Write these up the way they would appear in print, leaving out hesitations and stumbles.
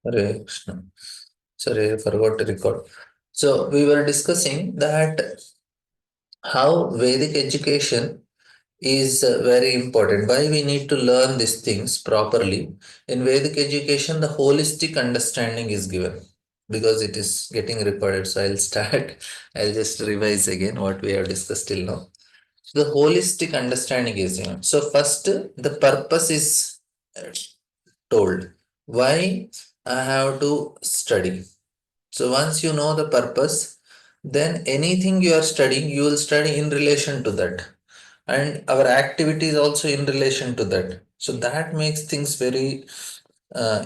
Hare Krishna. Sorry, I forgot to record. So we were discussing that how Vedic education is very important. Why we need to learn these things properly. In Vedic education, the holistic understanding is given because it is getting recorded. So I'll start. I'll just revise again what we have discussed till now. The holistic understanding is given. So first, the purpose is uh, told. Why I have to study. So once you know the purpose, then anything you are studying, you will study in relation to that. And our activity is also in relation to that. So that makes things very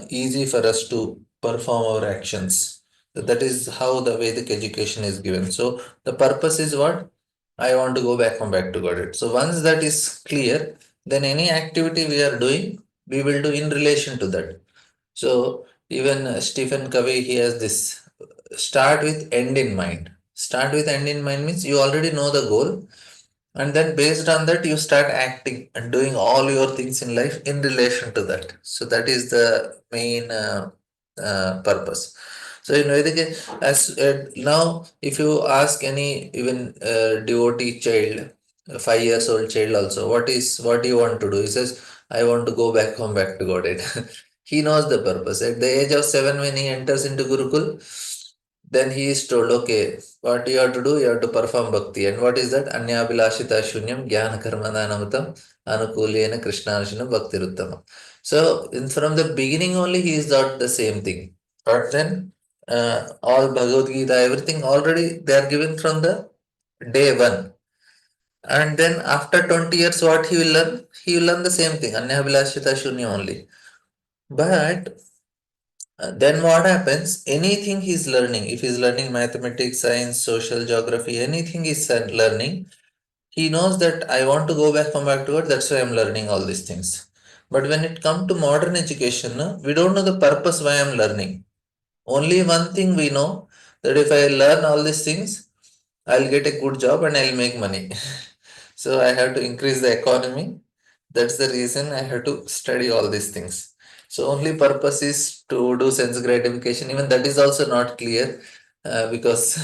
easy for us to perform our actions. So that is how the Vedic education is given. So the purpose is what? I want to go back home back to God. So once that is clear, then any activity we are doing, we will do in relation to that. So even Stephen Covey, he has this start with end in mind. Start with end in mind means you already know the goal, and then based on that you start acting and doing all your things in life in relation to that. So that is the main purpose. So in Vedic, as now, if you ask any even devotee child, a 5 years old child also, what do you want to do? He says, I want to go back home, back to Godhead. He knows the purpose. At the age of 7, when he enters into Gurukul, then he is told, okay, what you have to do? You have to perform bhakti. And what is that? Anyabhilashita shunyam jnana karmadhanamatam anukulyena krishnarshunam bhakti ruttama. So from the beginning only he is not the same thing. But then all Bhagavad Gita, everything already they are given from the day one. And then after 20 years, what he will learn? He will learn the same thing. Anyabhilashita shunyam only. But then what happens? Anything he's learning, if he's learning mathematics, science, social geography, anything he's learning, he knows that I want to go back from back to it. That's why I'm learning all these things. But when it comes to modern education, no, we don't know the purpose why I'm learning. Only one thing we know that if I learn all these things, I'll get a good job and I'll make money. So I have to increase the economy. That's the reason I have to study all these things. So only purpose is to do sense gratification. Even that is also not clear because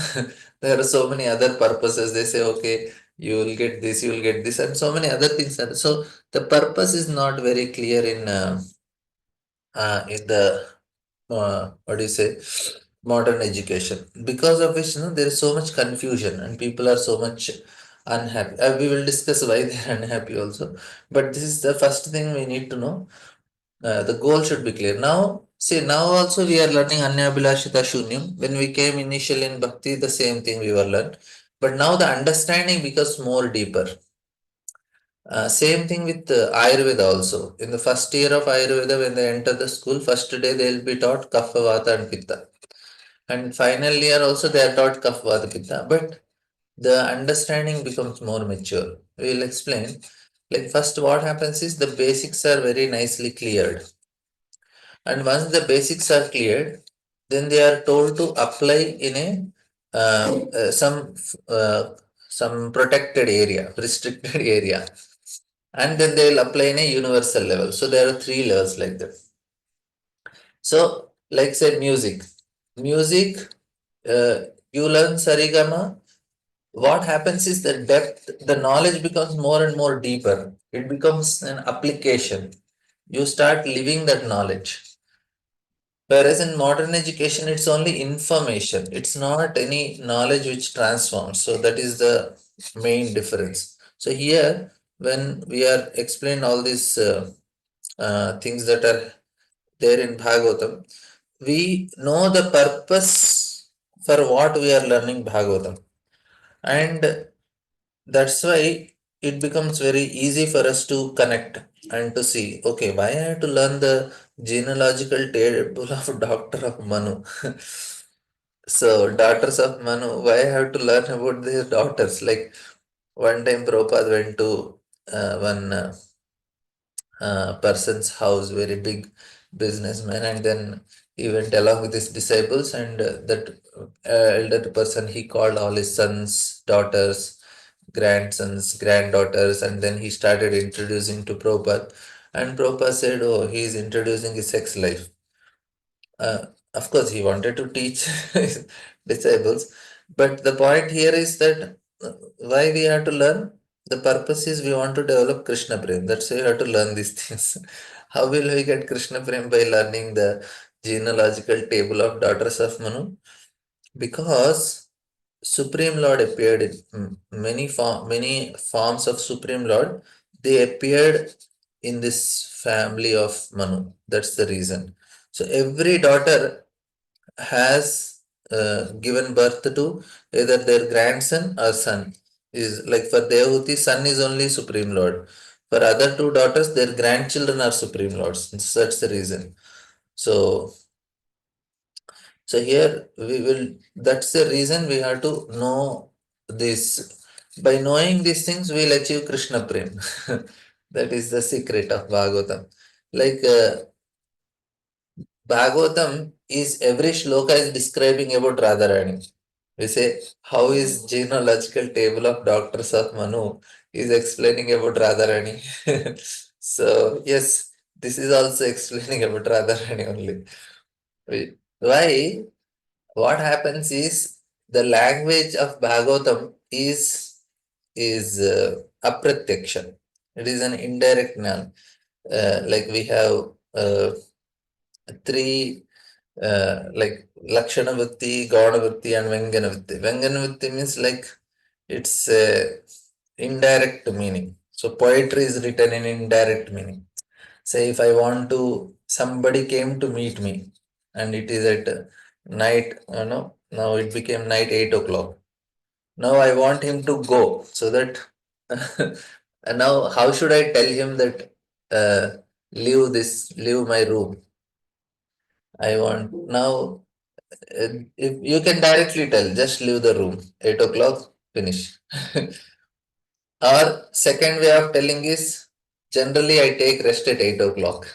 there are so many other purposes. They say, okay, you will get this, you will get this, and so many other things. So the purpose is not very clear in the what do you say, modern education, because of which there is so much confusion and people are so much unhappy. We will discuss why they are unhappy also, but this is the first thing we need to know. The goal should be clear. Now see, now also we are learning anyabhilashita shunyam. When we came initially in bhakti, the same thing we were learned, but now the understanding becomes more deeper. Same thing with Ayurveda also. In the first year of Ayurveda, when they enter the school, first day they will be taught Kapha, Vata and Pitta. And final year also they are taught Kapha, Vata, Pitta. But the understanding becomes more mature. We will explain. Like first what happens is the basics are very nicely cleared. And once the basics are cleared, then they are told to apply in a uh, some protected area, restricted area, and then they will apply in a universal level. So there are three levels like that. So, like say music, uh, you learn sarigama. What happens is the depth, the knowledge becomes more and more deeper. It becomes an application. You start living that knowledge. Whereas in modern education, it's only information. It's not any knowledge which transforms. So that is the main difference. So here, when we are explained all these things that are there in Bhagavatam, we know the purpose for what we are learning Bhagavatam. And that's why it becomes very easy for us to connect and to see, okay, why I have to learn the genealogical table of Doctor of Manu. So, daughters of Manu, why I have to learn about their daughters? Like one time Prabhupada went to one person's house, very big businessman, and then he went along with his disciples, and that elder person, he called all his sons, daughters, grandsons, granddaughters, and then he started introducing to Prabhupada. And Prabhupada said, oh, he is introducing his sex life. uh, of course, he wanted to teach his disciples, but the point here is that why we have to learn? The purpose is we want to develop Krishna Prem. That's why we have to learn these things. How will we get Krishna Prem? By learning the genealogical table of daughters of Manu? Because Supreme Lord appeared in many forms of Supreme Lord. They appeared in this family of Manu. That's the reason. So every daughter has given birth to either their grandson or son. Is like for Devahuti, son is only Supreme Lord. For other two daughters, their grandchildren are Supreme Lords. That's the reason. So so here we will, that's the reason we have to know this. By knowing these things, we'll achieve Krishna Prem. That is the secret of Bhagavatam. Like Bhagavatam is every shloka is describing about Radharani. We say, how is genealogical table of doctors of Manu is explaining about Radharani. So yes, this is also explaining about Radharani only. Why? What happens is the language of Bhagavatam is apratyaksha. It is an indirect noun. Like we have three like Lakshana Vritti, Gauna Vritti, and Vengana Vritti. Vengana Vritti means like it's indirect meaning. So poetry is written in indirect meaning. Say if I want to, somebody came to meet me, and it is at night, now it became night 8 o'clock. Now I want him to go so that and now how should I tell him that leave my room? I want now if you can directly tell, just leave the room. 8 o'clock, finish. Or second way of telling is generally I take rest at 8 o'clock.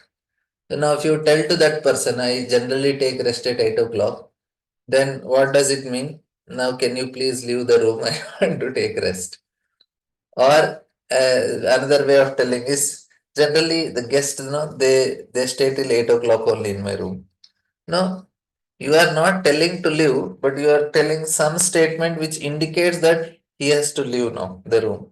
So now if you tell to that person, I generally take rest at 8 o'clock, then what does it mean? Now can you please leave the room? I want to take rest. Or another way of telling is generally the guests, they stay till 8 o'clock only in my room. No, you are not telling to leave, but you are telling some statement which indicates that he has to leave now the room.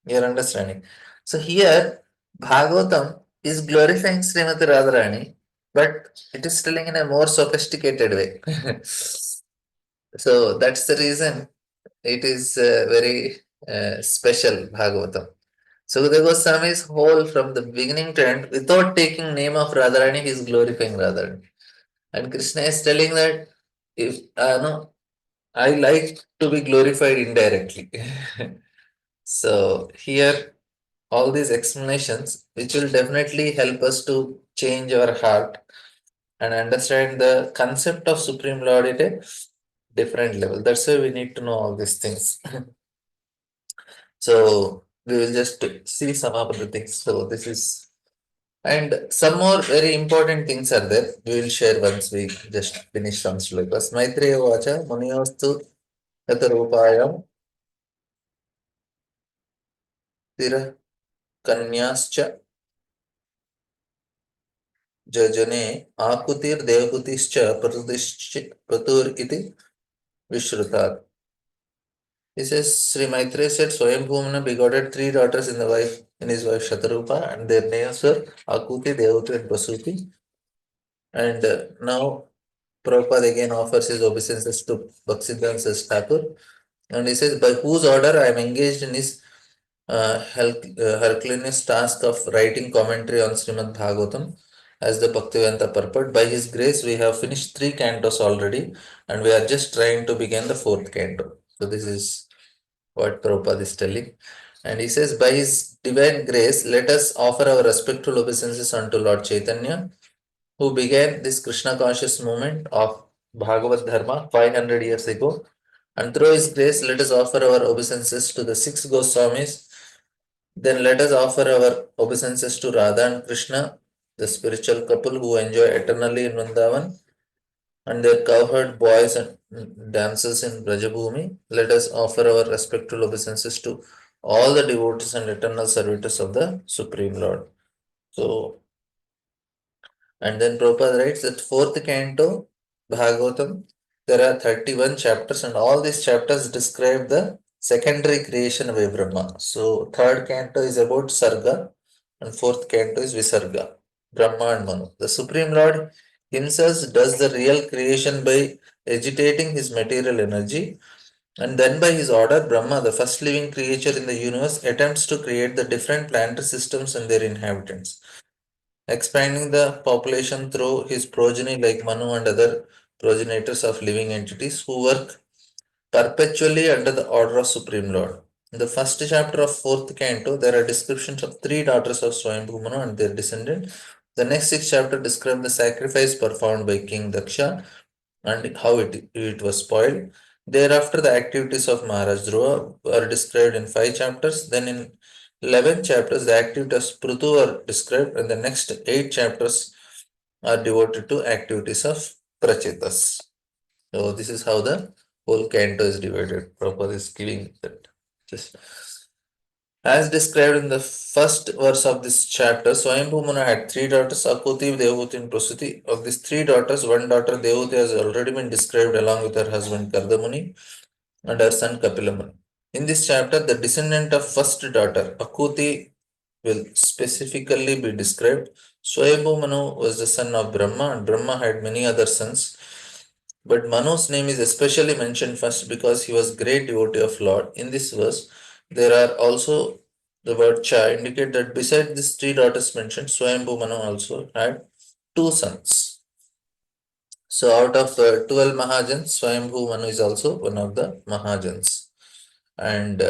You are understanding? So here Bhagavatam is glorifying Srimati Radharani, but it is telling in a more sophisticated way. So that's the reason it is very special Bhagavatam. So the Goswami's whole from the beginning to end, without taking name of Radharani, he is glorifying Radharani. And Krishna is telling that if no, I like to be glorified indirectly. So here all these explanations, which will definitely help us to change our heart and understand the concept of Supreme Lord at a different level. That's why we need to know all these things. So we will just see some of the things. So this is, and some more very important things are there. We will share once we just finish some shlokas. Maitreya Vacha Muniyostu Yatarupayam Tira Kanyascha Jajane Akutir Devahutischa Pratur iti Vishrutat. He says Sri Maitreya said Swayambhumana begotten three daughters in his wife Shatarupa, and their names were Akuti, Devahuti, and Prasuti. And now Prabhupada again offers his obeisances to Bhaktisiddhanta Thakur, and he says, by whose order I am engaged in his Herculean task of writing commentary on Srimad Bhagavatam as the Bhaktivedanta purport. By his grace, we have finished three cantos already, and we are just trying to begin the fourth canto. So this is what Prabhupada is telling. And he says, by his divine grace, let us offer our respectful obeisances unto Lord Chaitanya, who began this Krishna conscious movement of Bhagavad Dharma 500 years ago. And through his grace, let us offer our obeisances to the six Goswamis. Then let us offer our obeisances to Radha and Krishna, the spiritual couple who enjoy eternally in Vrindavan, and their cowherd boys and damsels in Brajabhumi. Let us offer our respectful obeisances to all the devotees and eternal servitors of the Supreme Lord. So And then Prabhupada writes that fourth canto, Bhagavatam, there are 31 chapters, and all these chapters describe the secondary creation of a Brahma. So, third canto is about Sarga, and fourth canto is Visarga, Brahma and Manu. The Supreme Lord Himself does the real creation by agitating His material energy, and then by His order, Brahma, the first living creature in the universe, attempts to create the different planetary systems and their inhabitants, expanding the population through his progeny like Manu and other progenitors of living entities who work perpetually under the order of Supreme Lord. In the first chapter of fourth canto, there are descriptions of three daughters of Swayambhu Manu and their descendant. The next six chapters describe the sacrifice performed by King Daksha and how it was spoiled. Thereafter, the activities of Maharaj Dhruva are described in five chapters. Then, in 11 chapters, the activities of Prithu are described, and the next eight chapters are devoted to activities of Prachetas. So, this is how the whole canto is divided. Prabhupada is giving that. Just as described in the first verse of this chapter, Swayambhu Manu had three daughters, Akuti, Devahuti, and Prasuti. Of these three daughters, one daughter, Devahuti, has already been described along with her husband Kardamuni and her son Kapilamuni. In this chapter, the descendant of first daughter, Akuti, will specifically be described. Swayambhu Manu was the son of Brahma, and Brahma had many other sons. But Manu's name is especially mentioned first because he was great devotee of Lord. In this verse, there are also the word Cha indicate that beside these three daughters mentioned, Swayambhu Manu also had two sons. So out of 12 Mahajans, Swayambhu Manu is also one of the Mahajans. And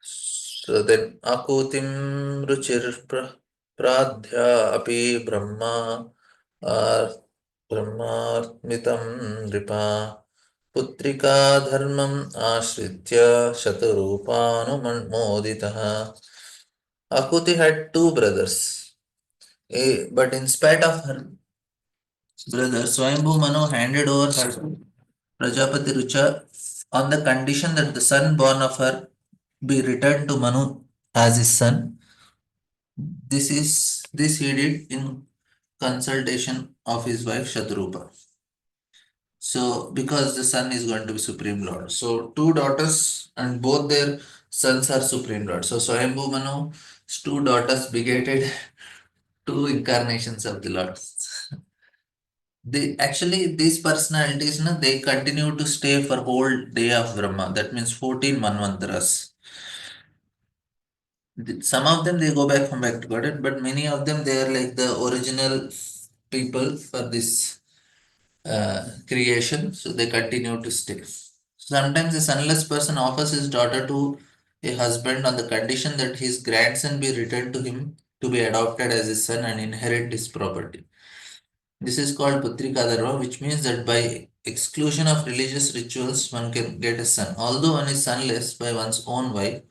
so then Akutim Ruchir Pradhya Api Brahma ब्रह्मार्मितं नृपा पुत्रिका धर्मम् आश्रित्य शतरूपानुमोदितः. Akuti had two brothers, but in spite of her brother, Swayambhu Manu handed over her to Prajapati Rucha on the condition that the son born of her be returned to Manu as his son. This he did in consultation of his wife Shatrupa. So, because the son is going to be Supreme Lord. So, two daughters and both their sons are Supreme Lord. So, Swayambhu Manu's two daughters begetted two incarnations of the Lord. They actually these personalities, no, they continue to stay for whole day of Brahma. That means 14 Manvantaras. Some of them they go back to God, but many of them they are like the original people for this creation, so they continue to stay. Sometimes a sonless person offers his daughter to a husband on the condition that his grandson be returned to him to be adopted as his son and inherit his property. This is called Putrika Dharma, which means that by exclusion of religious rituals, one can get a son. Although one is sonless by one's own wife,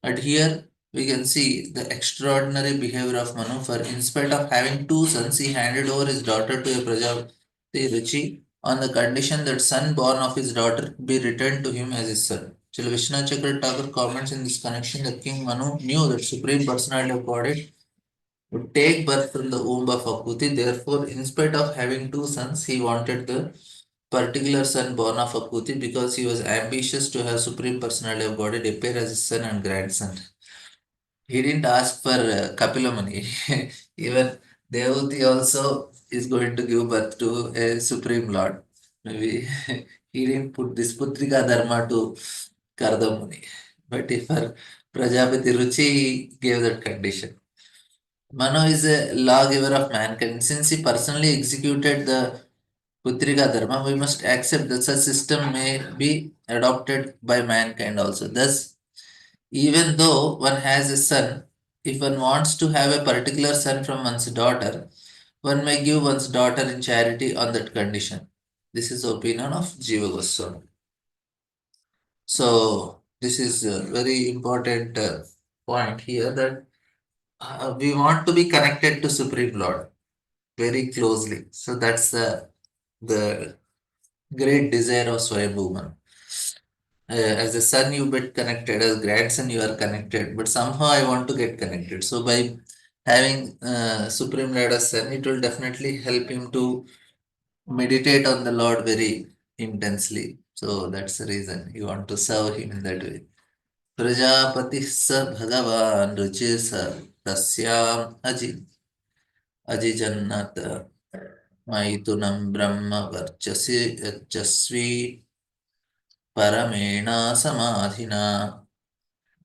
and here we can see the extraordinary behavior of Manu. For in spite of having two sons, he handed over his daughter to a Prajapati Ruchi on the condition that son born of his daughter be returned to him as his son. Srila Vishnu Chakra Thakur comments in this connection that King Manu knew that Supreme Personality of Godhead would take birth from the womb of Akuti. Therefore, in spite of having two sons, he wanted the particular son born of Akuti because he was ambitious to have Supreme Personality of Godhead appear as his son and grandson. He didn't ask for Kapilamani. Even Devahuti also is going to give birth to a Supreme Lord. Maybe he didn't put this Putrika Dharma to Kardamuni. But if her Prajapati Ruchi gave that condition. Manu is a lawgiver of mankind. Since he personally executed the Putrika Dharma, we must accept that such system may be adopted by mankind also. Thus, even though one has a son, if one wants to have a particular son from one's daughter, one may give one's daughter in charity on that condition. This is the opinion of Jiva Goswami. So, this is a very important point here that we want to be connected to Supreme Lord very closely. So, that's the great desire of Swayambhu Man. As a son, you get connected, as grandson, you are connected, but somehow I want to get connected. So, by having Supreme Lord as son, it will definitely help him to meditate on the Lord very intensely. So that's the reason you want to serve him in that way. Prajapati sa Bhagavan Ruchi sa Tasyam Ajijannat Maitunam Brahma Varchasvi Paramena Samadhina.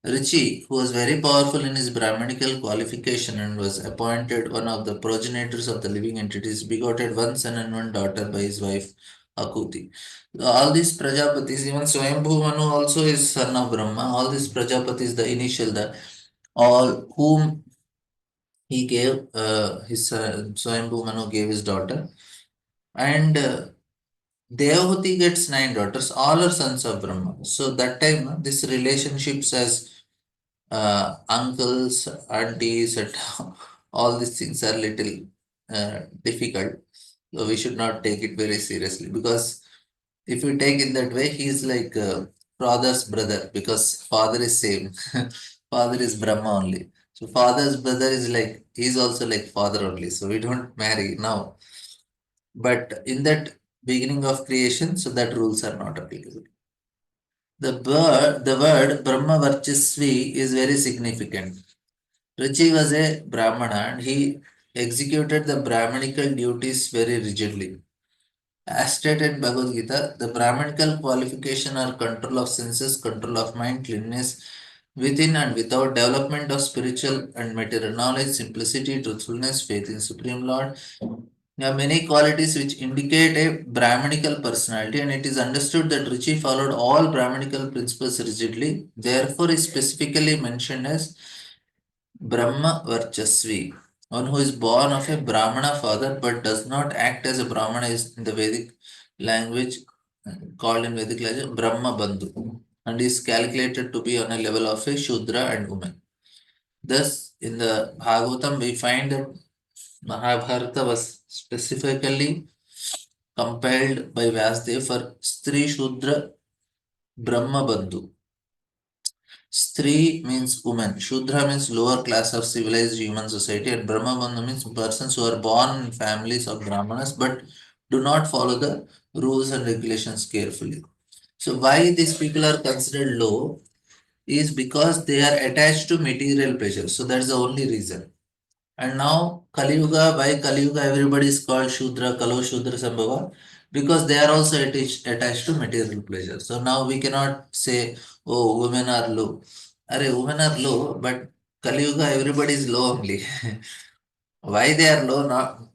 Rishi, who was very powerful in his Brahmanical qualification and was appointed one of the progenitors of the living entities, begotten one son and one daughter by his wife Akuti. All these Prajapatis, even Swayambhu Manu also is son of Brahma. All these Prajapatis, the initial, the all whom he gave his Swayambhu Manu gave his daughter, and Devahuti gets nine daughters. All are sons of Brahma. So that time, this relationships as uncles, aunties, and all these things are little difficult. So we should not take it very seriously because if you take it that way, he is like father's brother because father is same. Father is Brahma only. So father's brother is like he's also like father only. So we don't marry now. But in that beginning of creation, so that rules are not applicable. The word Brahma Varchasvi is very significant. Richi was a Brahmana and he executed the Brahmanical duties very rigidly. As stated in Bhagavad Gita, the Brahmanical qualification are control of senses, control of mind, cleanness within and without, development of spiritual and material knowledge, simplicity, truthfulness, faith in Supreme Lord. There are many qualities which indicate a Brahmanical personality, and it is understood that Rishi followed all Brahmanical principles rigidly. Therefore, is specifically mentioned as Brahma Varchasvi, one who is born of a Brahmana father but does not act as a Brahmana is in the Vedic language called in Vedic language Brahma Bandhu and is calculated to be on a level of a Shudra and woman. Thus, in the Bhagavatam, we find that Mahabharata was specifically compiled by Vyasdev for Stri Shudra Brahma Bandhu. Stri means woman, Shudra means lower class of civilized human society, and Brahmabandhu means persons who are born in families of Brahmanas but do not follow the rules and regulations carefully. So, why these people are considered low is because they are attached to material pleasure. So, that's the only reason. And now Kali Yuga, by Kali Yuga, everybody is called Shudra, Kalo Shudra Sambhava because they are also attached to material pleasure. So now we cannot say, oh, women are low. Women are low, but Kali Yuga, everybody is low only. Why they are low?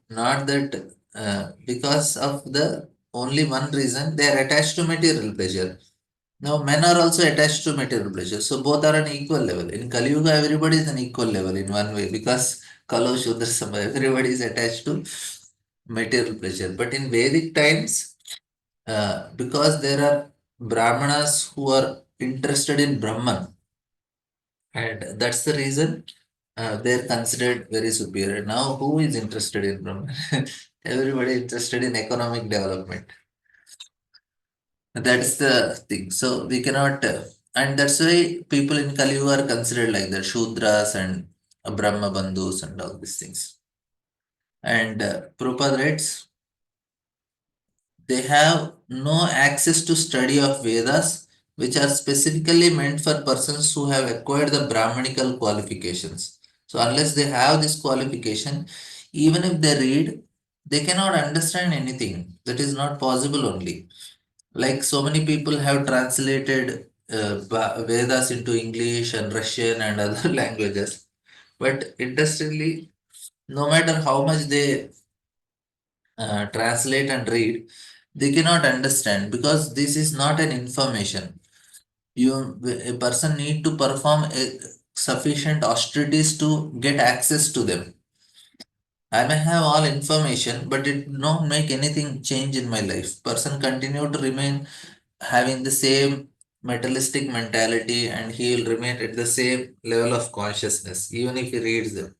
Not that because of the only one reason they are attached to material pleasure. Now, men are also attached to material pleasure. So, both are on equal level. In Kali Yuga, everybody is on equal level in one way because Kalo Shudra Sama, everybody is attached to material pleasure. But in Vedic times, because there are Brahmanas who are interested in Brahman, and that's the reason they're considered very superior. Now, who is interested in Brahman? Everybody interested in economic development. That's the thing. So we cannot, and that's why people in Kali Yuga are considered like the Shudras and Brahma Bandhus and all these things. And Prabhupada writes, they have no access to study of Vedas, which are specifically meant for persons who have acquired the Brahmanical qualifications. So unless they have this qualification, even if they read, they cannot understand anything. That is not possible only. Like so many people have translated Vedas into English and Russian and other languages. But interestingly, no matter how much they translate and read, they cannot understand because this is not an information. A person need to perform sufficient austerities to get access to them. I may have all information, but it not make anything change in my life. Person continue to remain having the same materialistic mentality and he will remain at the same level of consciousness even if he reads them.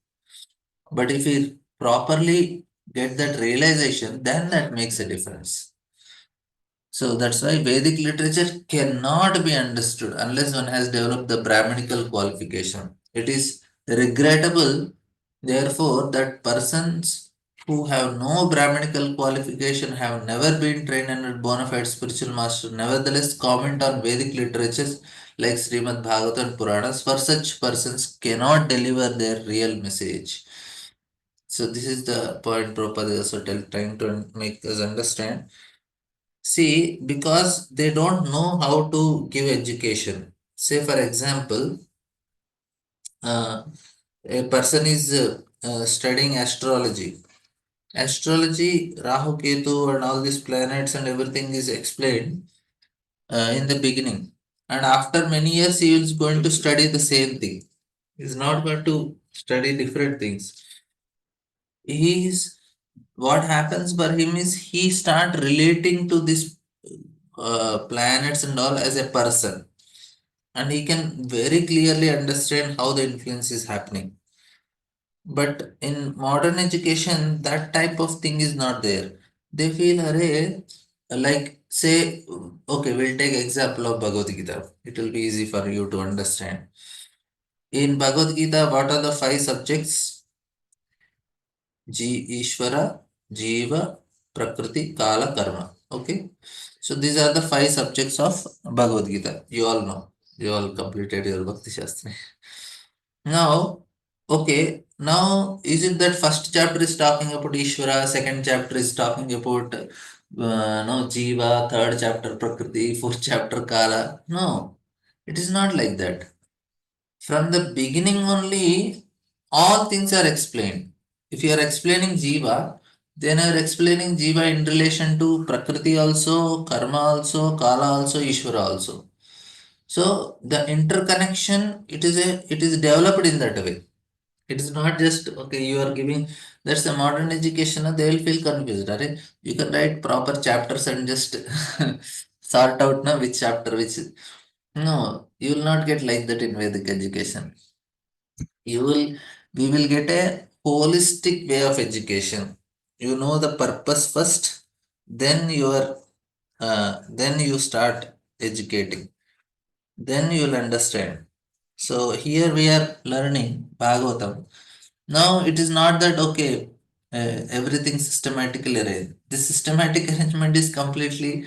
But if he properly get that realization, then that makes a difference. So that's why Vedic literature cannot be understood unless one has developed the Brahmanical qualification. It is regrettable Therefore, that persons who have no Brahminical qualification have never been trained under bona fide spiritual master, nevertheless comment on Vedic literatures like Srimad Bhagavatam and Puranas. For such persons cannot deliver their real message. So this is the point Prabhupada is also trying to make us understand. See, because they don't know how to give education. Say, for example, uh, a person is studying astrology. Astrology, Rahu, Ketu, and all these planets and everything is explained in the beginning. And after many years, he is going to study the same thing. He's not going to study different things. He's what happens for him is he start relating to this planets and all as a person, and he can very clearly understand how the influence is happening. But in modern education, that type of thing is not there. They feel, array, like say, okay, we'll take example of Bhagavad Gita. It will be easy for you to understand. In Bhagavad Gita, what are the five subjects? Ishvara, Jiva, Prakriti, Kala, Karma. Okay. So these are the five subjects of Bhagavad Gita. You all know. You all completed your Bhakti Shastra. Now, okay, now is it that first chapter is talking about Ishvara, second chapter is talking about no Jiva, third chapter Prakriti, fourth chapter Kala? No, it is not like that. From the beginning only, all things are explained. If you are explaining Jiva, then you are explaining Jiva in relation to Prakriti also, Karma also, Kala also, Ishvara also. So the interconnection, it is developed in that way. It is not just okay, you are giving that's a modern education, they will feel confused. Right? You can write proper chapters and just sort out now which chapter, which no, you will not get like that in Vedic education. You will we will get a holistic way of education. You know the purpose first, then then you start educating. Then you will understand. So here we are learning Bhagavatam. Now it is not that okay, everything systematically arranged. This systematic arrangement is completely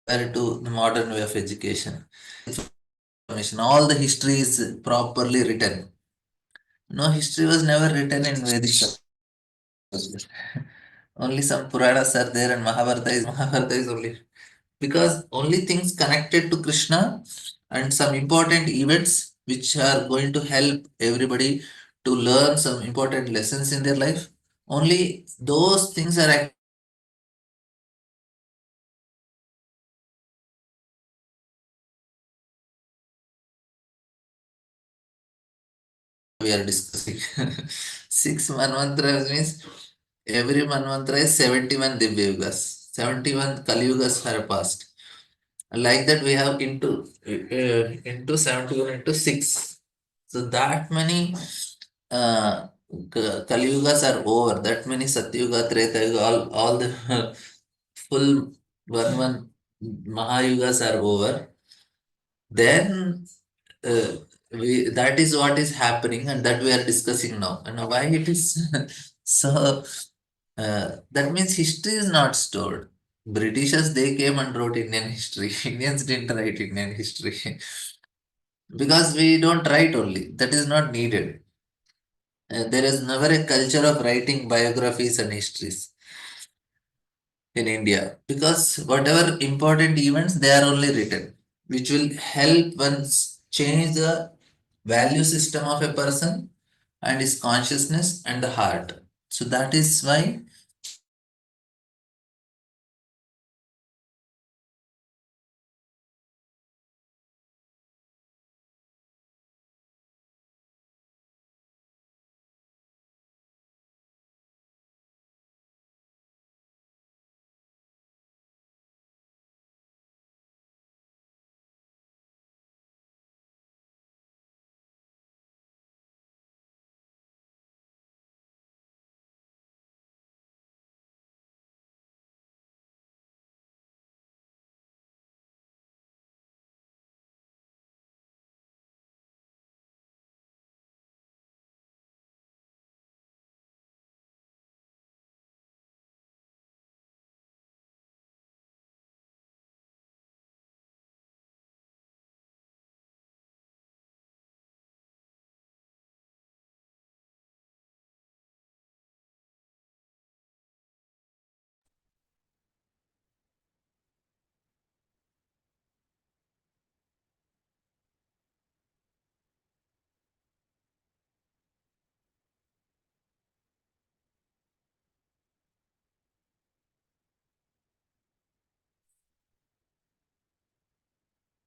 compared to the modern way of education. Information, all the history is properly written. No history was never written in Vedic subject. Only some Puranas are there and Mahabharata is only because only things connected to Krishna and some important events which are going to help everybody to learn some important lessons in their life. Only those things are we are discussing. Six manvantras means every manvantra is 71 Divya Yugas. 71 Kali Yugas are past. Like that, we have into 71 into 6. So that many Kali Yugas are over. That many Satyuga, Treta Yuga, all the full one Mahayugas are over. Then uh, that is what is happening and that we are discussing now. And why it is so that means history is not stored. Britishers they came and wrote Indian history. Indians didn't write Indian history because we don't write only. That is not needed. There is never a culture of writing biographies and histories in India because whatever important events they are only written, which will help once change the value system of a person and his consciousness and the heart. So that is why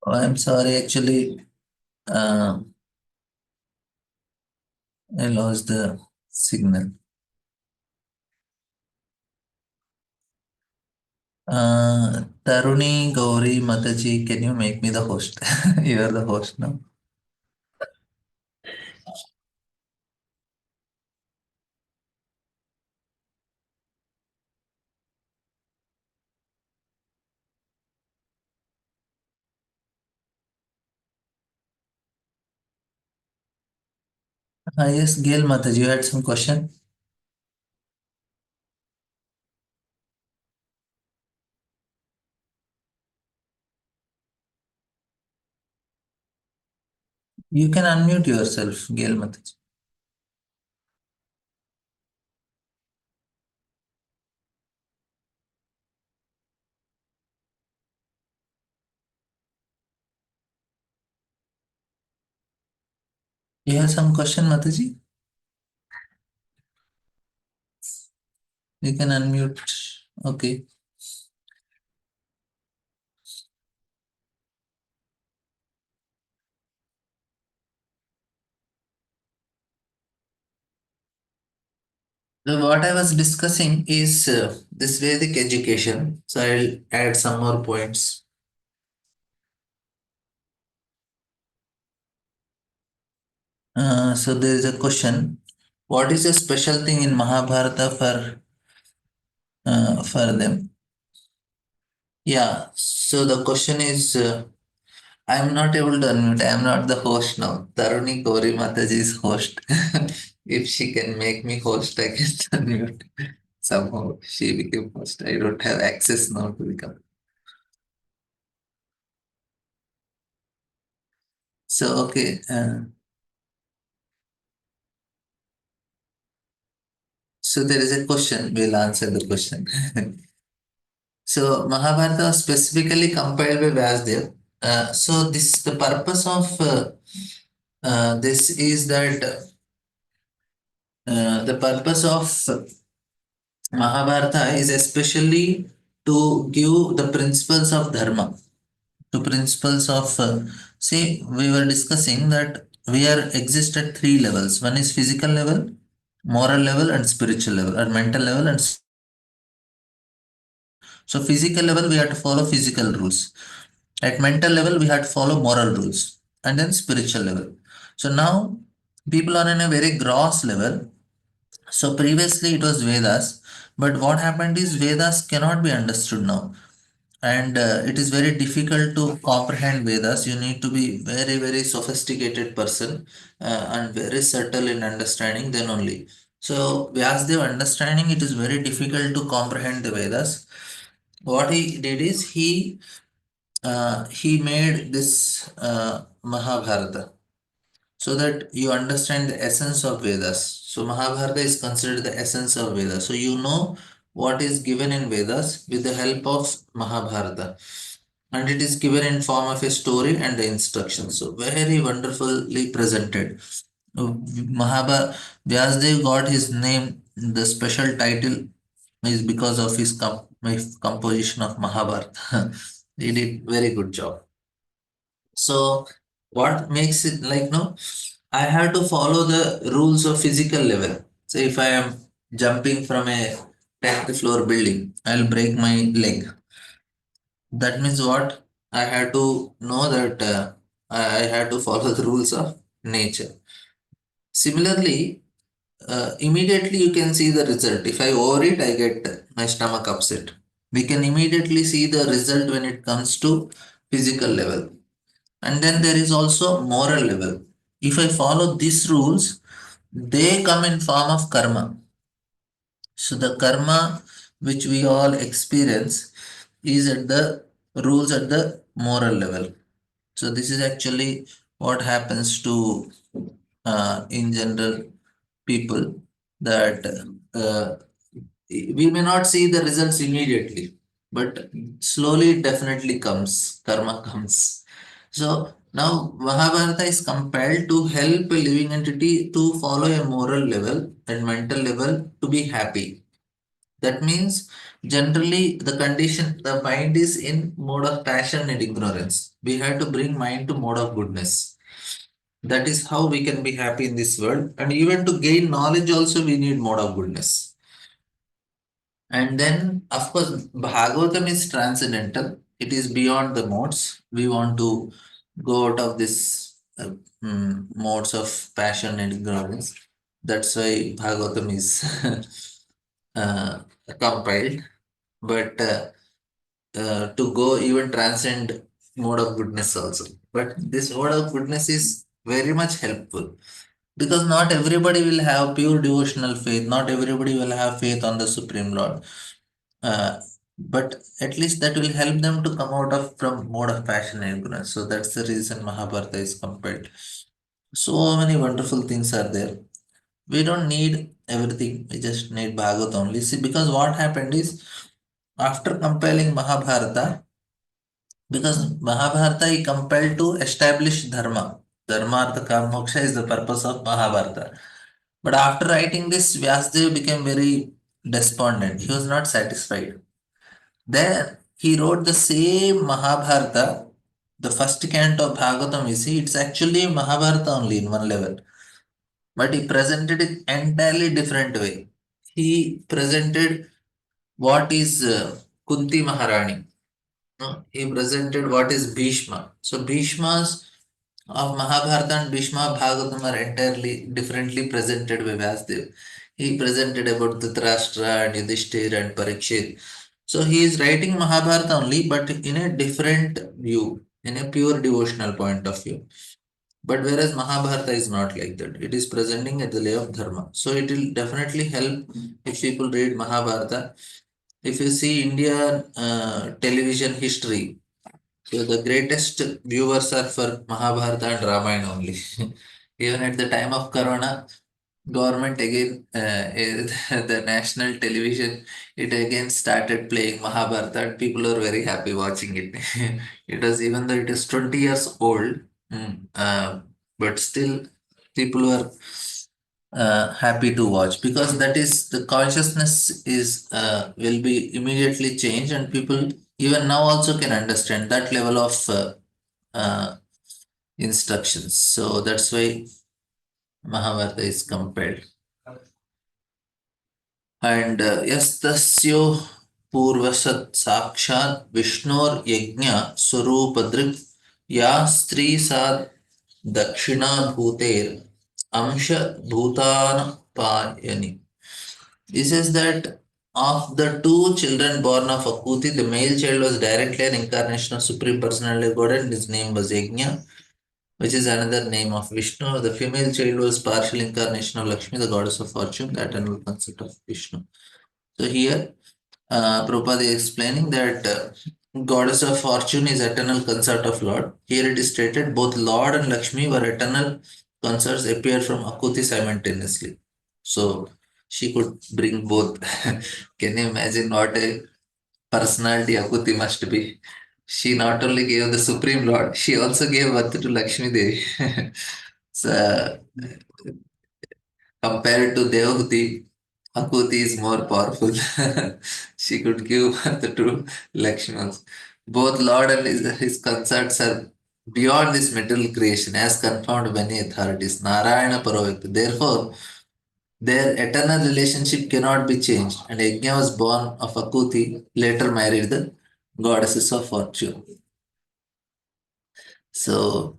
Oh, I'm sorry, actually, uh, I lost the signal. Taruni, Gauri, Mataji, can you make me the host? You are the host now. Yes, Gail Mataji, you had some question? You can unmute yourself, Gail Mataji. You have some question, Mataji? You can unmute. Okay. So what I was discussing is this Vedic education. So I'll add some more points. So there is a question. What is a special thing in Mahabharata for them? Yeah. So the question is, I'm not able to unmute. I am not the host now. Taruni Gauri Mataji is host. If she can make me host, I can unmute. Somehow she became host. I don't have access now to become. So okay. So there is a question. We'll answer the question. So Mahabharata was specifically compiled by Vyasdev. So this the purpose of this is that the purpose of Mahabharata is especially to give the principles of dharma, to principles of see we were discussing that we are exist at three levels. One is physical level, moral level, and spiritual level, or mental level, and so physical level we have to follow physical rules. At mental level we have to follow moral rules, and then spiritual level. So now people are in a very gross level. So previously it was Vedas, but what happened is Vedas cannot be understood now, and it is very difficult to comprehend Vedas. You need to be very sophisticated person and very subtle in understanding. Then only. So Vyasdev understanding it is very difficult to comprehend the Vedas. What he did is he made this Mahabharata so that you understand the essence of Vedas. So Mahabharata is considered the essence of Vedas. So you know what is given in Vedas with the help of Mahabharata. And it is given in form of a story and the instructions. So very wonderfully presented. Mahabharata, Vyasdev got his name, the special title is because of his composition of Mahabharata. He did very good job. So what makes it like no? I have to follow the rules of physical level. So if I am jumping from a 10th floor building, I'll break my leg. That means what? I have to know that I have to follow the rules of nature. Similarly, immediately you can see the result. If I overeat, I get my stomach upset. We can immediately see the result when it comes to physical level. And then there is also moral level. If I follow these rules, they come in form of karma. So the karma which we all experience is at the rules at the moral level. So this is actually what happens to in general people that we may not see the results immediately, but slowly it definitely comes. Karma comes. So now Mahabharata is compelled to help a living entity to follow a moral level and mental level to be happy. That means Generally, the mind is in mode of passion and ignorance. We have to bring mind to mode of goodness. That is how we can be happy in this world. And even to gain knowledge, also we need mode of goodness. And then, of course, Bhagavatam is transcendental. It is beyond the modes. We want to go out of this modes of passion and ignorance. That's why Bhagavatam is uh, compiled. But to go even transcend mode of goodness also. But this mode of goodness is very much helpful because not everybody will have pure devotional faith. Not everybody will have faith on the Supreme Lord. Uh, but at least that will help them to come out of from mode of passion and ignorance. So that's the reason Mahabharata is compiled. So many wonderful things are there. We don't need everything. We just need Bhagavad only. See, because what happened is after compiling Mahabharata, because Mahabharata is compelled to establish Dharma. Dharma, Artha, Kama, Moksha is the purpose of Mahabharata. But after writing this, Vyasdev became very despondent. He was not satisfied. Then he wrote the same Mahabharata, the first canto of Bhagavatam. You see, it's actually Mahabharata only in one level, but he presented it entirely different way. He presented what is Kunti Maharani. No? He presented what is Bhishma. So Bhishmas of Mahabharata and Bhishma Bhagavatam are entirely differently presented by Vyasdev. He presented about Dhritarashtra and Yudhishthir and Parikshit. So he is writing Mahabharata only, but in a different view, in a pure devotional point of view. But whereas Mahabharata is not like that, it is presenting at the level of Dharma. So it will definitely help if people read Mahabharata. If you see India television history, so the greatest viewers are for Mahabharata and Ramayana only. Even at the time of Corona, government again, the national television, it again started playing Mahabharata and people are very happy watching it. It was even though it is 20 years old, but still people were happy to watch because that is the consciousness is will be immediately changed and people even now also can understand that level of uh, instructions. So that's why Mahabharata is compelled. And yastasyo purvasat sakshat vishnor yajna swarupadrik ya stri sad dakshina bhuter amsha bhutan payani. He says that of the two children born of Akuti, the male child was directly an incarnation of Supreme Personality of God and his name was Yajna, which is another name of Vishnu. The female child was partial incarnation of Lakshmi, the goddess of fortune, the eternal concept of Vishnu. So here, Prabhupada is explaining that goddess of fortune is eternal consort of Lord. Here it is stated both Lord and Lakshmi were eternal consorts appeared from Akuti simultaneously. So she could bring both. Can you imagine what a personality Akuti must be? She not only gave the Supreme Lord, she also gave birth to Lakshmi Devi. So compared to Devahuti, Akuti is more powerful. She could give birth to Lakshmi. Both Lord and his consorts are beyond this material creation, as confirmed by many authorities. Narayana Paravakta. Therefore, their eternal relationship cannot be changed. And Yajna was born of Akuti, later married the goddesses of fortune. So,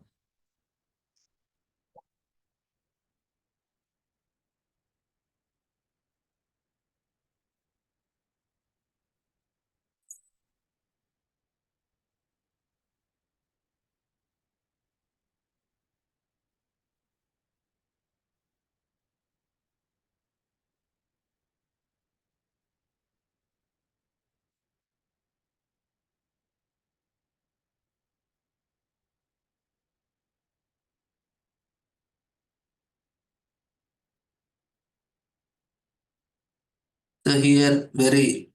so here very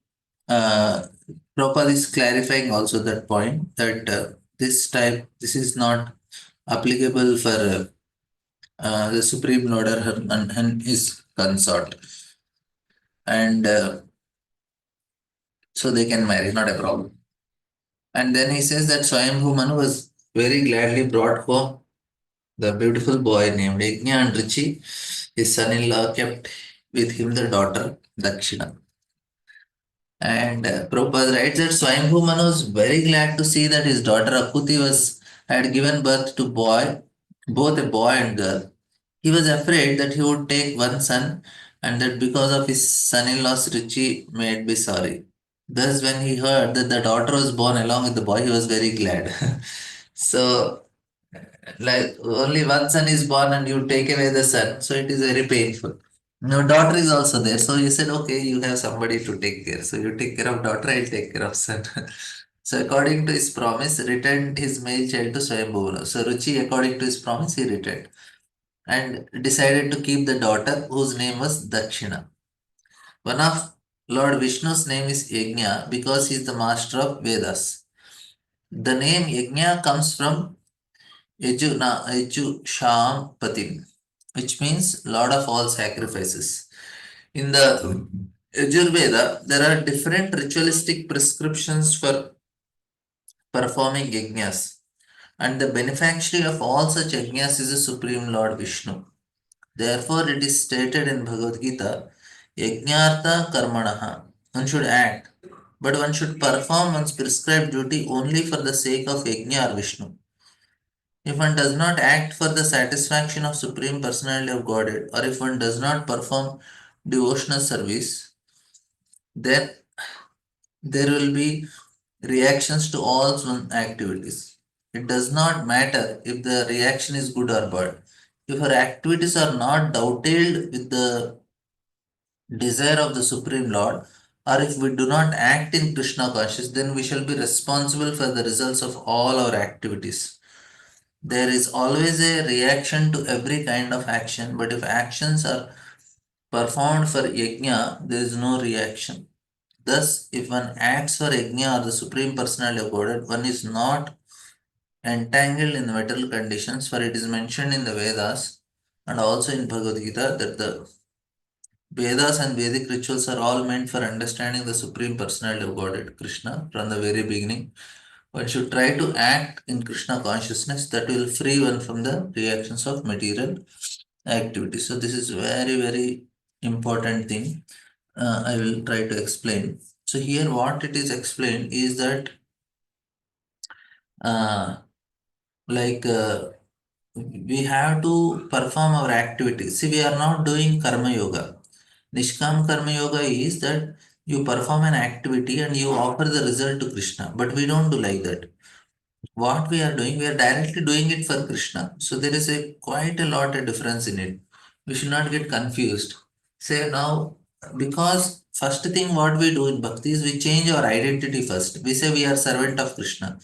Prabhupada is clarifying also that point that this is not applicable for the Supreme Lord or and his consort. And so they can marry, not a problem. And then he says that Swayambhu Manu was very gladly brought home the beautiful boy named Yajna and Richi. His son-in-law kept with him the daughter Dakshina. And Prabhupada writes that Swayambhu Manu was very glad to see that his daughter Akuti had given birth to both a boy and girl. He was afraid that he would take one son and that because of his son-in-law's Richi may be sorry. Thus, when he heard that the daughter was born along with the boy, he was very glad. So, like only one son is born and you take away the son, so it is very painful. Your daughter is also there, so you said, okay, you have somebody to take care. So you take care of daughter, I'll take care of son. So according to his promise, returned his male child to Swayambhuvana. So Ruchi, according to his promise, he returned and decided to keep the daughter whose name was Dakshina. One of Lord Vishnu's name is Yajna because he is the master of Vedas. The name Yajna comes from Eju Sham Patim, which means Lord of all sacrifices. In the Yajurveda, there are different ritualistic prescriptions for performing yajnas, and the beneficiary of all such yajnas is the Supreme Lord Vishnu. Therefore, it is stated in Bhagavad Gita, Yajnartha Karmanaha. One should act, but one should perform one's prescribed duty only for the sake of Yajna or Vishnu. If one does not act for the satisfaction of Supreme Personality of Godhead, or if one does not perform devotional service, then there will be reactions to all one's activities. It does not matter if the reaction is good or bad. If our activities are not dovetailed with the desire of the Supreme Lord, or if we do not act in Krishna conscious, then we shall be responsible for the results of all our activities. There is always a reaction to every kind of action, but if actions are performed for yajna, there is no reaction. Thus, if one acts for yajna or the Supreme Personality of Godhead, one is not entangled in the material conditions, for it is mentioned in the Vedas and also in Bhagavad Gita that the Vedas and Vedic rituals are all meant for understanding the Supreme Personality of Godhead, Krishna, from the very beginning. One should try to act in Krishna consciousness that will free one from the reactions of material activity. So this is very, very important thing. I will try to explain. So here what it is explained is that uh, like we have to perform our activities. See, we are not doing karma yoga. Nishkam karma yoga is that you perform an activity and you offer the result to Krishna. But we don't do like that. What we are doing, we are directly doing it for Krishna. So there is a quite a lot of difference in it. We should not get confused. Say now, because first thing what we do in bhakti is we change our identity first. We say we are servant of Krishna.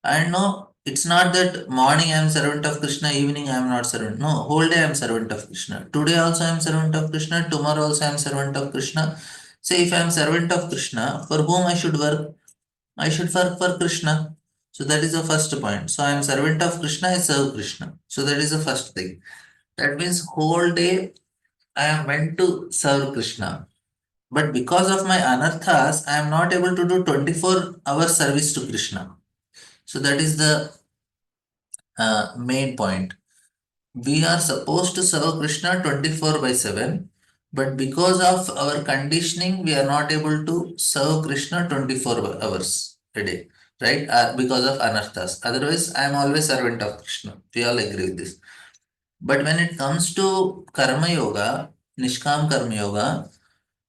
And no, it's not that morning I am servant of Krishna, evening I am not servant. No, whole day I am servant of Krishna. Today also I am servant of Krishna, tomorrow also I am servant of Krishna. Say if I am servant of Krishna, for whom I should work? I should work for Krishna. So that is the first point. So I am servant of Krishna, I serve Krishna. So that is the first thing. That means whole day I am meant to serve Krishna. But because of my anarthas, I am not able to do 24-hour service to Krishna. So that is the main point. We are supposed to serve Krishna 24 by 7, but because of our conditioning, we are not able to serve Krishna 24 hours a day, right? Because of anarthas. Otherwise, I am always servant of Krishna. We all agree with this. But when it comes to Karma Yoga, Nishkam Karma Yoga,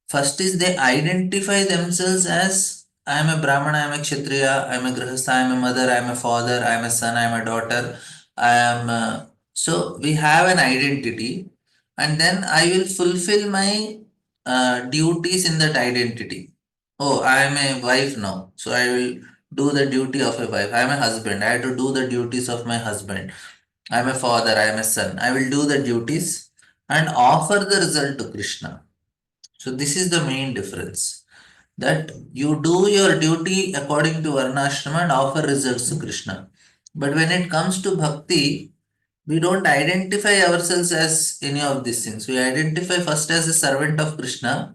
first is they identify themselves as I am a Brahmana, I am a Kshatriya, I am a Grihastha, I am a mother, I am a father, I am a son, I am a daughter, I am. So we have an identity, and then I will fulfill my duties in that identity. Oh, I am a wife now, so I will do the duty of a wife. I am a husband, I have to do the duties of my husband. I am a father, I am a son. I will do the duties and offer the result to Krishna. So this is the main difference that you do your duty according to Varnashrama and offer results to Krishna. But when it comes to bhakti, we don't identify ourselves as any of these things. We identify first as a servant of Krishna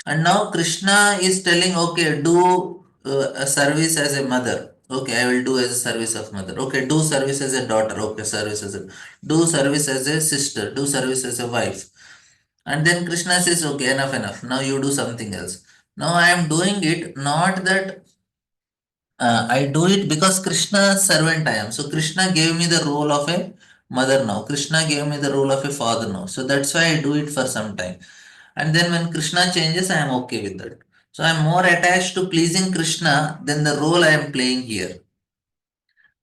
And now Krishna is telling, okay, do a service as a mother. Okay, I will do as a service of mother. Okay, do service as a daughter. Okay, service as a do service as a sister. Do service as a wife. And then Krishna says, okay, enough, enough. Now you do something else. Now I am doing it, not that I do it because Krishna's servant I am. So Krishna gave me the role of a mother now. Krishna gave me the role of a father now. So that's why I do it for some time. And then when Krishna changes, I am okay with that. So I am more attached to pleasing Krishna than the role I am playing here.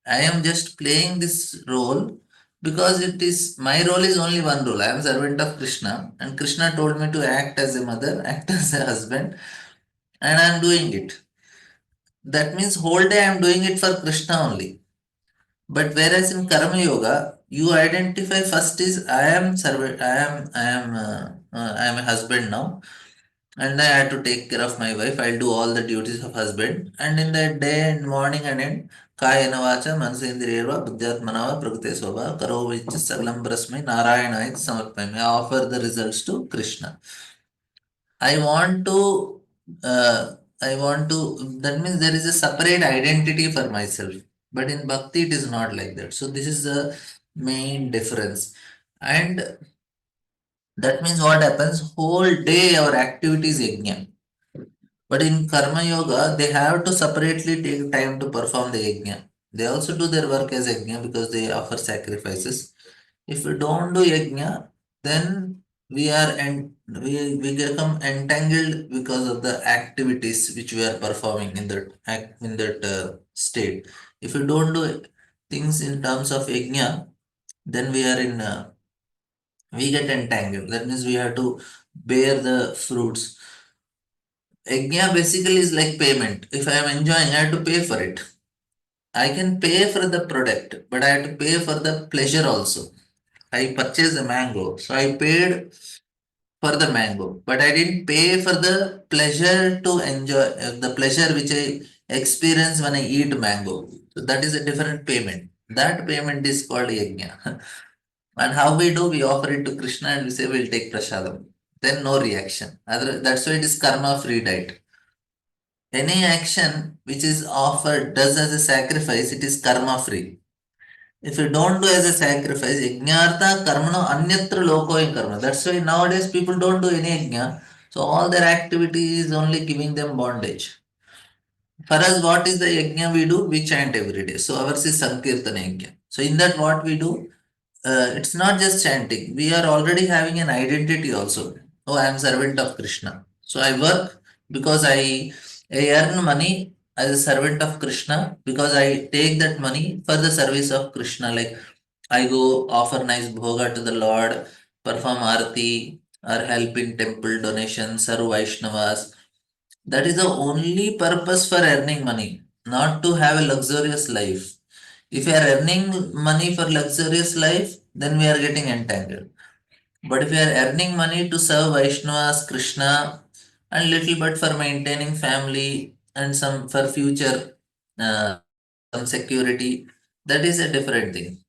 I am just playing this role because it is my role is only one role. I am servant of Krishna, and Krishna told me to act as a mother, act as a husband, and I am doing it. That means whole day I am doing it for Krishna only. But whereas in Karma Yoga, you identify first is I am servant, I am a husband now, and I have to take care of my wife. I'll do all the duties of husband, and in the day and morning and end, Kayena vacha manasendriyeva buddhyatmanava prakriti swabha karo vichya sagalam brasmai narayana samarpayami. I offer the results to Krishna. I want to, that means there is a separate identity for myself. But in Bhakti, it is not like that. So, this is the main difference. And that means what happens? Whole day our activity is yajna. But in Karma Yoga, they have to separately take time to perform the yajna. They also do their work as yajna because they offer sacrifices. If we don't do yajna, then we become entangled because of the activities which we are performing in that state. If we don't do things in terms of yajna, then we get entangled. That means we have to bear the fruits. Yajna basically is like payment. If I am enjoying, I have to pay for it. I can pay for the product, but I have to pay for the pleasure also. I purchased a mango, so I paid for the mango, but I didn't pay for the pleasure to enjoy the pleasure which I experience when I eat mango. So that is a different payment. That payment is called yajna. And how we do, we offer it to Krishna and we say we'll take prasadam. Then no reaction. That's why it is karma free diet. Any action which is offered does as a sacrifice, it is karma free. If you don't do as a sacrifice, yajnartha karmano anyatra lokoyam karma. That's why nowadays people don't do any yajna. So all their activity is only giving them bondage. For us, what is the yajna we do? We chant every day. So ours is Sankirtana yajna. So in that what we do, it's not just chanting. We are already having an identity also. Oh, I am servant of Krishna. So I work because I earn money as a servant of Krishna because I take that money for the service of Krishna. Like I go offer nice bhoga to the Lord, perform arati, or help in temple donations, serve Vaishnavas. That is the only purpose for earning money, not to have a luxurious life. If we are earning money for luxurious life, then we are getting entangled. But if we are earning money to serve Vaishnavas, Krishna, and little bit for maintaining family and some for future, some security, that is a different thing.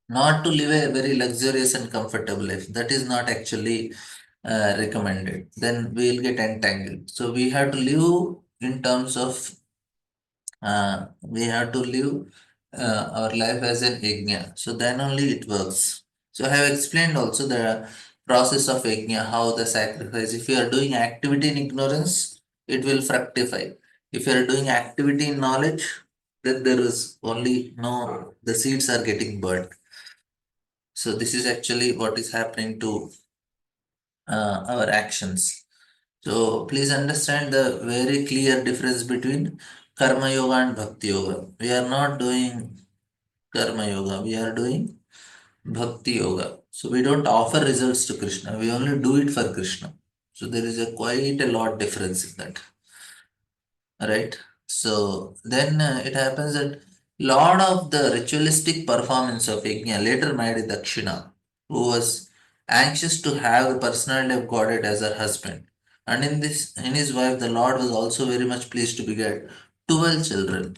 Not to live a very luxurious and comfortable life. That is not actually recommended. Then we will get entangled. So we have to live in terms of we have to live our life as an yajna. So then only it works. So I have explained also the process of yajna, how the sacrifice. If you are doing activity in ignorance, it will fructify. If you are doing activity in knowledge, then there is only no, the seeds are getting burnt. So this is actually what is happening to our actions. So please understand the very clear difference between Karma Yoga and Bhakti Yoga. We are not doing Karma Yoga, we are doing Bhakti Yoga. So we don't offer results to Krishna, we only do it for Krishna. So there is a quite a lot difference in that. Right? So then it happens that lot of the ritualistic performance of Yajna later married Dakshina, who was anxious to have the personality of Godhead as her husband. And in his wife, the Lord was also very much pleased to beget 12 children.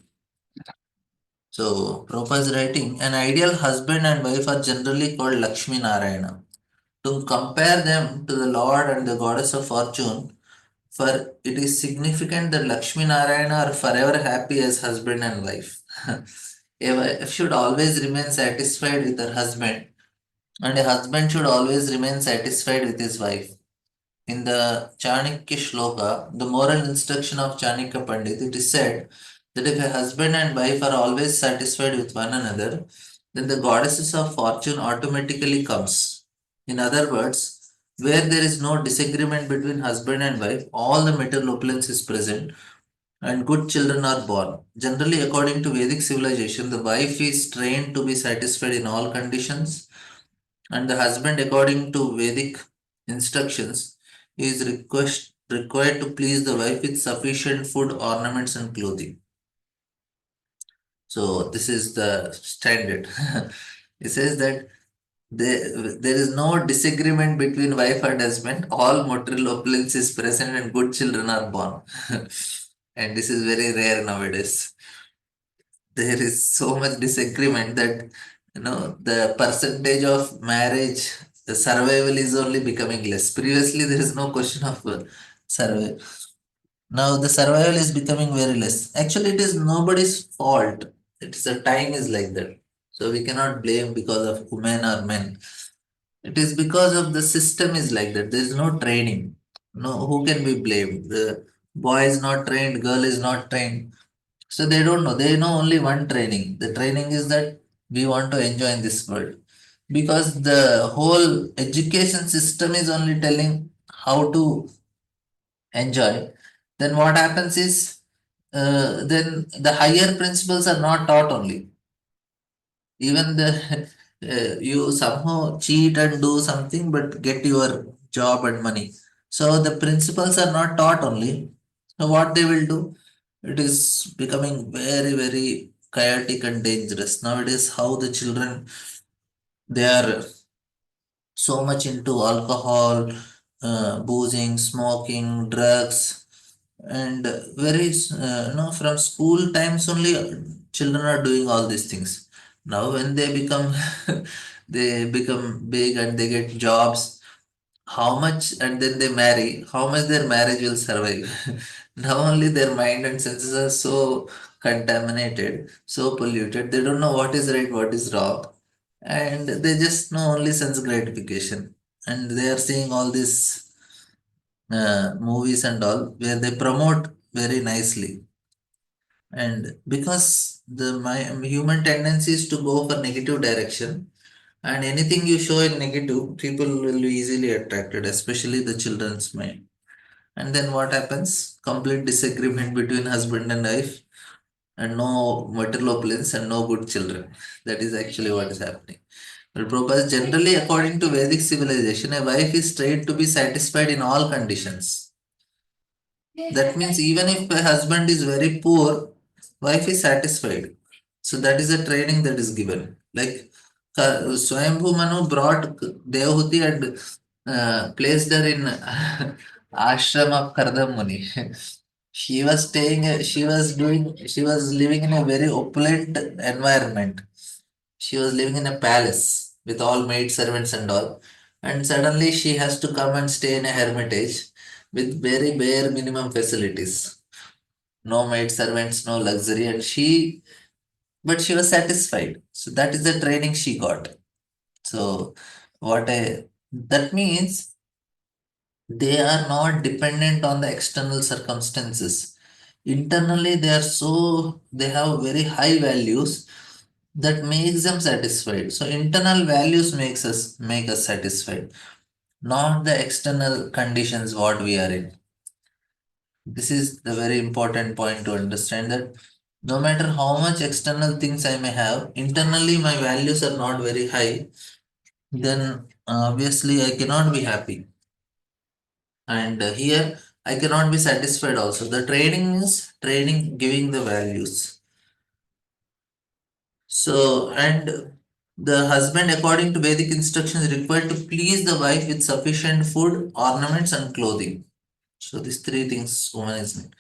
So Prabhupada is writing, an ideal husband and wife are generally called Lakshmi Narayana. To compare them to the Lord and the goddess of fortune, for it is significant that Lakshmi Narayana are forever happy as husband and wife. A wife should always remain satisfied with her husband, and a husband should always remain satisfied with his wife. In the Chanakya Shloka, the moral instruction of Chanakya Pandit, it is said that if a husband and wife are always satisfied with one another, then the goddesses of fortune automatically comes. In other words, where there is no disagreement between husband and wife, all the material opulence is present and good children are born. Generally, according to Vedic civilization, the wife is trained to be satisfied in all conditions, and the husband, according to Vedic instructions, is required to please the wife with sufficient food, ornaments, and clothing. So, this is the standard. It says that there is no disagreement between wife and husband. All material opulence is present and good children are born. And this is very rare nowadays. There is so much disagreement that the percentage of marriage the survival is only becoming less. Previously there is no question of survival. Now the survival is becoming very less. Actually it is nobody's fault. It's a time is like that, so we cannot blame because of women or men. It is because of the system is like that. There is no training. No, who can be blamed? The boy is not trained, girl is not trained, so they don't know. They know only one training. The training is that we want to enjoy in this world. Because the whole education system is only telling how to enjoy. Then what happens is, then the higher principles are not taught only. Even the you somehow cheat and do something but get your job and money. So the principles are not taught only. So what they will do? It is becoming very, very chaotic and dangerous. Nowadays, how the children they are so much into alcohol, boozing, smoking, drugs, and from school times only children are doing all these things. Now, when they become they become big and they get jobs, how much and then they marry, how much their marriage will survive. Now only their mind and senses are so contaminated, so polluted, they don't know what is right, what is wrong, and they just know only sense gratification. And they are seeing all these movies and all where they promote very nicely. And because my human tendency is to go for negative direction, and anything you show in negative, people will be easily attracted, especially the children's mind. And then what happens? Complete disagreement between husband and wife, and no material opulence and no good children. That is actually what is happening. Well, Prabhupada, generally, according to Vedic civilization, a wife is trained to be satisfied in all conditions. That means even if a husband is very poor, wife is satisfied. So that is a training that is given. Like Swayambhu Manu brought Devahuti and placed her in ashram of Kardam Muni. She was staying, she was living in a very opulent environment. She was living in a palace with all maid servants and all. And suddenly she has to come and stay in a hermitage with very bare minimum facilities. No maid servants, no luxury, and but she was satisfied. So that is the training she got. So that means they are not dependent on the external circumstances. Internally, they have very high values that makes them satisfied. So internal values make us satisfied, not the external conditions what we are in. This is the very important point to understand that no matter how much external things I may have, internally my values are not very high, then obviously I cannot be happy. And here I cannot be satisfied also. The training is training giving the values. So, and the husband, according to Vedic instructions, is required to please the wife with sufficient food, ornaments, and clothing. So, these three things woman is need.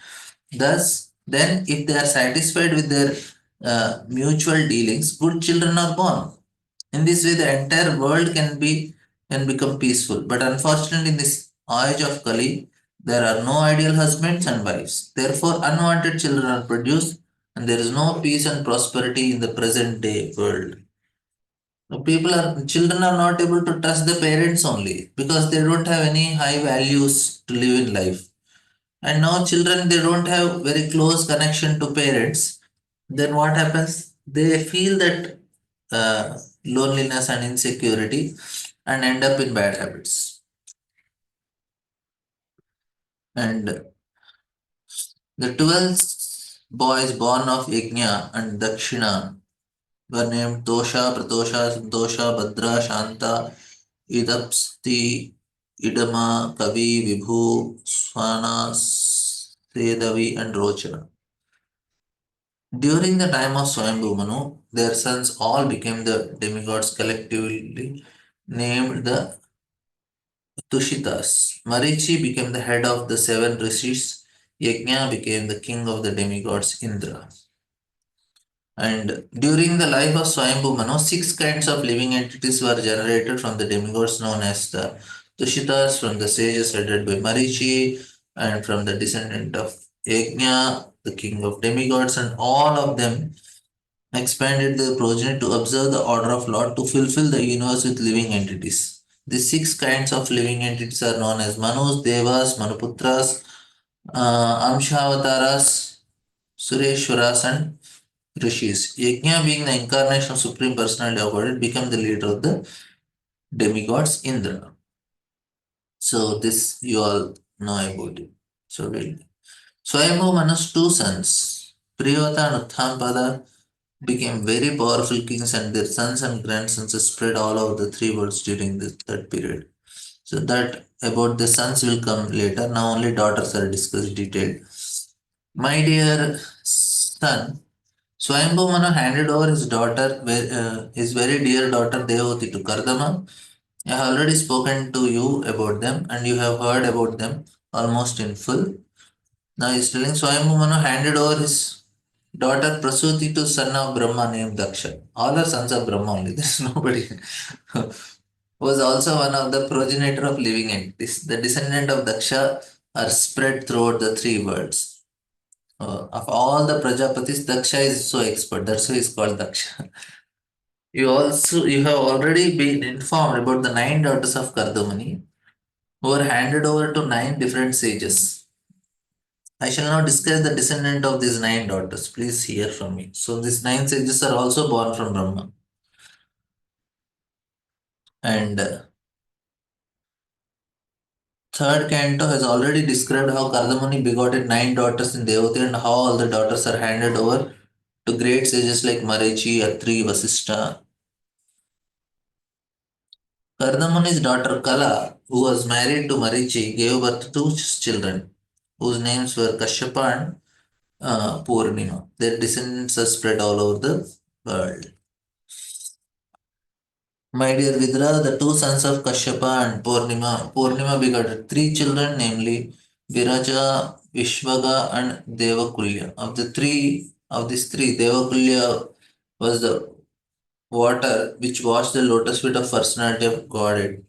Thus, then, if they are satisfied with their mutual dealings, good children are born. In this way, the entire world can become peaceful. But unfortunately, in this age of Kali, There are no ideal husbands and wives. Therefore, unwanted children are produced, and there is no peace and prosperity in the present day world. So children are not able to trust the parents only because they don't have any high values to live in life. And now children, they don't have very close connection to parents. Then what happens? They feel that loneliness and insecurity and end up in bad habits. And the 12 boys born of Yajna and Dakshina were named Tosha, Pratosha, Santosha, Bhadra, Shanta, Idapsti, Idama, Kavi, Vibhu, Swana, Sedavi, and Rocha. During the time of Swayambhu Manu, their sons all became the demigods collectively named the Tushitas. Marichi became the head of the seven rishis. Yajna became the king of the demigods Indra. And during the life of Swayambhu Manu, six kinds of living entities were generated from the demigods known as the Tushitas, from the sages headed by Marichi, and from the descendant of Yajna, the king of demigods, and all of them expanded their progeny to observe the order of Lord to fulfill the universe with living entities. These six kinds of living entities are known as Manus, Devas, Manuputras, Amshavataras, Sureshwaras, and Rishis. Yajna, being the incarnation of Supreme Personality of God, became the leader of the demigods Indra. So this you all know about it. So we'll Swayambhu Manu's two sons, Priyota and Uttampada, became very powerful kings, and their sons and grandsons spread all over the three worlds during that period. So that about the sons will come later. Now only daughters are discussed detailed. My dear son, Swayambhu Manu handed over his daughter, his very dear daughter Devati to Kardama. I have already spoken to you about them, and you have heard about them almost in full. Now he's telling Swayambhu Manu handed over his daughter Prasuti to son of Brahma named Daksha. All are sons of Brahma only. There's nobody. Was also one of the progenitor of living entities. The descendant of Daksha are spread throughout the three worlds. Of all the Prajapatis, Daksha is so expert. That's why he's called Daksha. You have already been informed about the nine daughters of Kardamani, who were handed over to nine different sages. I shall now discuss the descendant of these nine daughters. Please hear from me. So these nine sages are also born from Brahma. And third canto has already described how Kardamani begotten nine daughters in Devati and how all the daughters are handed over to great sages like Marichi, Atri, Vasishtha. Kardamani's daughter Kala, who was married to Marichi, gave birth to two children, whose names were Kashyapa and Purnima. Their descendants are spread all over the world. My dear Vidra, the two sons of Kashyapa and Purnima begot three children, namely Viraja, Vishwaga, and Devakulya. Of these three, Devakulya was the water which washed the lotus feet of personality of Godhead,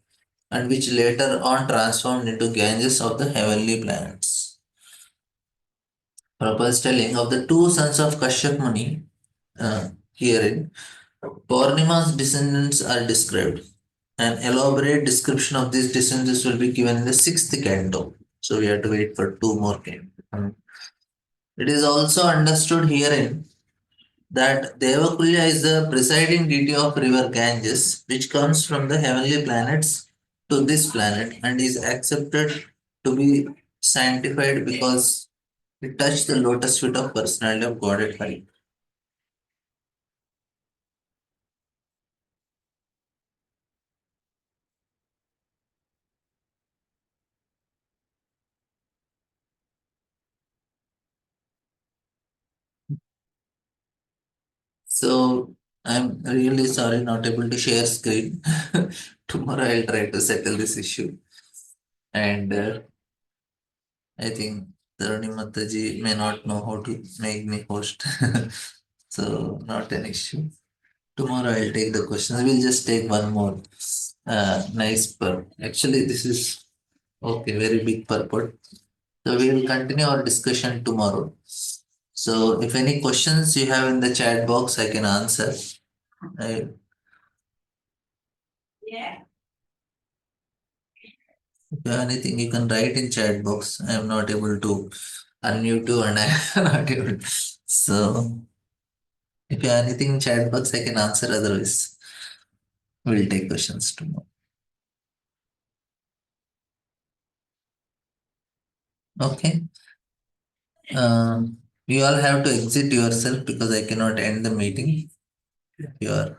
and which later on transformed into Ganges of the heavenly planets. Prabhupada is telling of the two sons of Kashyap Muni herein, Purnima's descendants are described. An elaborate description of these descendants will be given in the sixth canto. So we have to wait for two more cantos. It is also understood herein that Devakulya is the presiding deity of river Ganges, which comes from the heavenly planets to this planet and is accepted to be sanctified because it touched the lotus feet of personality of Godhead Hari. So I'm really sorry not able to share screen. Tomorrow I'll try to settle this issue. And I think Taruni Mataji may not know how to make me host. So not an issue. Tomorrow I'll take the questions. We'll just take one more nice purport. Actually, this is okay, very big purport. So we will continue our discussion tomorrow. So if any questions you have in the chat box, I can answer. I, if you have anything, you can write in chat box. I am not able to unmute you and I am not able. So if you have anything in chat box, I can answer. Otherwise, we'll take questions tomorrow. Okay. You all have to exit yourself because I cannot end the meeting. You are.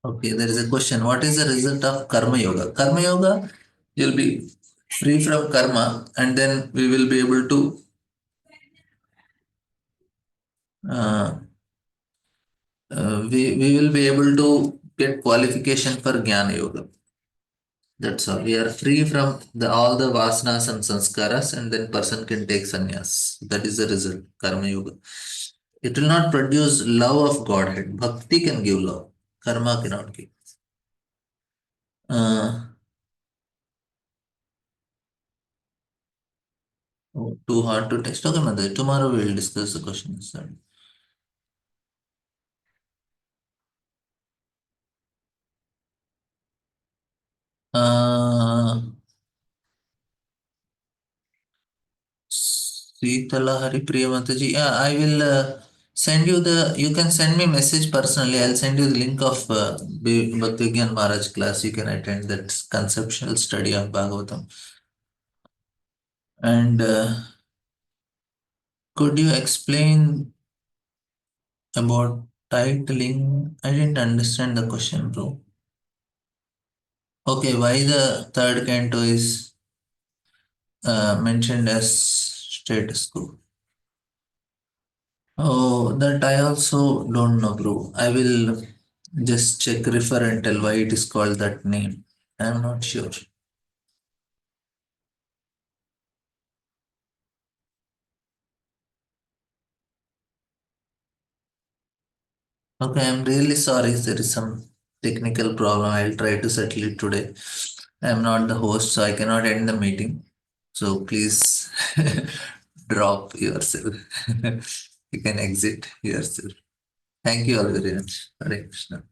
Okay, there is a question. What is the result of Karma Yoga? Karma Yoga, you'll be free from karma, and then we will be able to uh, we will be able to get qualification for Jnana Yoga. That's all. We are free from all the vasanas and sanskaras, and then person can take sannyas. That is the result, Karma Yoga. It will not produce love of Godhead. Bhakti can give love. Karma cannot give. Uh, Too hard to text. Okay, Mother. Tomorrow we will discuss the questions. Uh, Sitala Hari Priya Mataji. Yeah, I will send you the. You can send me message personally. I'll send you the link of Bhakti Vigyan Maharaj class. You can attend that conceptual study of Bhagavatam. And could you explain about titling? I didn't understand the question, bro. Okay, why the third canto is mentioned as status quo? Oh, that I also don't know, bro. I will just check, refer and tell why it is called that name. I'm not sure. Okay, I'm really sorry if there is some technical problem. I'll try to settle it today. I'm not the host, so I cannot end the meeting. So please drop yourself. You can exit yourself. Thank you all very much. Hare Krishna.